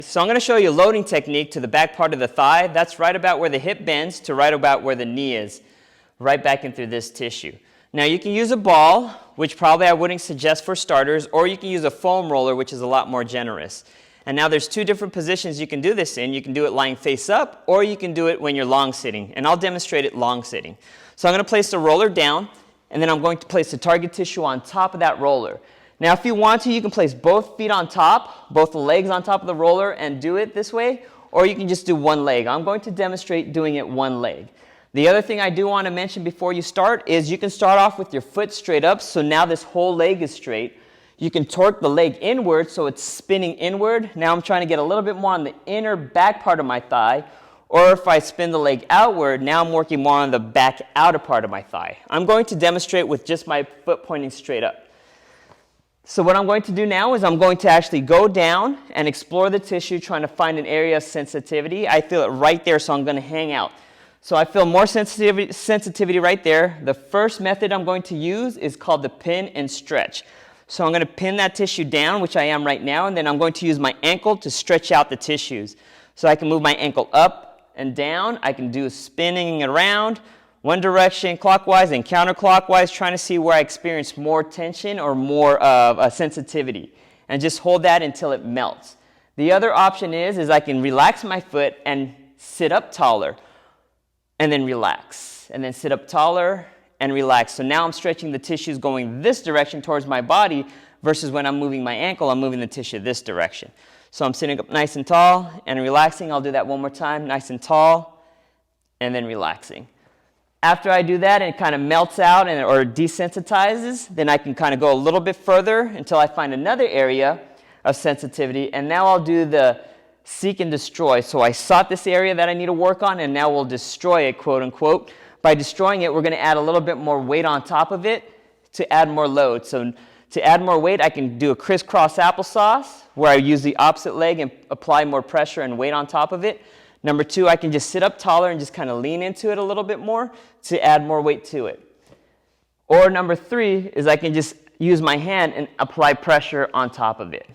So I'm going to show you a loading technique to the back part of the thigh. That's right about where the hip bends to right about where the knee is, right back in through this tissue. Now you can use a ball, which probably I wouldn't suggest for starters, or you can use a foam roller, which is a lot more generous. And now there's two different positions you can do this in. You can do it lying face up, or you can do it when you're long sitting. And I'll demonstrate it long sitting. So I'm going to place the roller down, and then I'm going to place the target tissue on top of that roller. Now if you want to, you can place both feet on top, both the legs on top of the roller and do it this way, or you can just do one leg. I'm going to demonstrate doing it one leg. The other thing I do want to mention before you start is you can start off with your foot straight up, so now this whole leg is straight. You can torque the leg inward so it's spinning inward. Now I'm trying to get a little bit more on the inner back part of my thigh, or if I spin the leg outward, now I'm working more on the back outer part of my thigh. I'm going to demonstrate with just my foot pointing straight up. So what I'm going to do now is I'm going to actually go down and explore the tissue, trying to find an area of sensitivity. I feel it right there, so I'm going to hang out. So I feel more sensitivity right there. The first method I'm going to use is called the pin and stretch. So I'm going to pin that tissue down, which I am right now, and then I'm going to use my ankle to stretch out the tissues. So I can move my ankle up and down. I can do spinning around, one direction clockwise and counterclockwise, trying to see where I experience more tension or more of a sensitivity. And just hold that until it melts. The other option is I can relax my foot and sit up taller and then relax. And then sit up taller and relax. So now I'm stretching the tissues going this direction towards my body versus when I'm moving my ankle, I'm moving the tissue this direction. So I'm sitting up nice and tall and relaxing. I'll do that one more time, nice and tall and then relaxing. After I do that and it kind of melts out or desensitizes, then I can kind of go a little bit further until I find another area of sensitivity. And now I'll do the seek and destroy. So I sought this area that I need to work on, and now we'll destroy it, quote unquote. By destroying it, we're going to add a little bit more weight on top of it to add more load. So to add more weight, I can do a crisscross applesauce where I use the opposite leg and apply more pressure and weight on top of it. Number two, I can just sit up taller and just kind of lean into it a little bit more to add more weight to it. Or number three is I can just use my hand and apply pressure on top of it.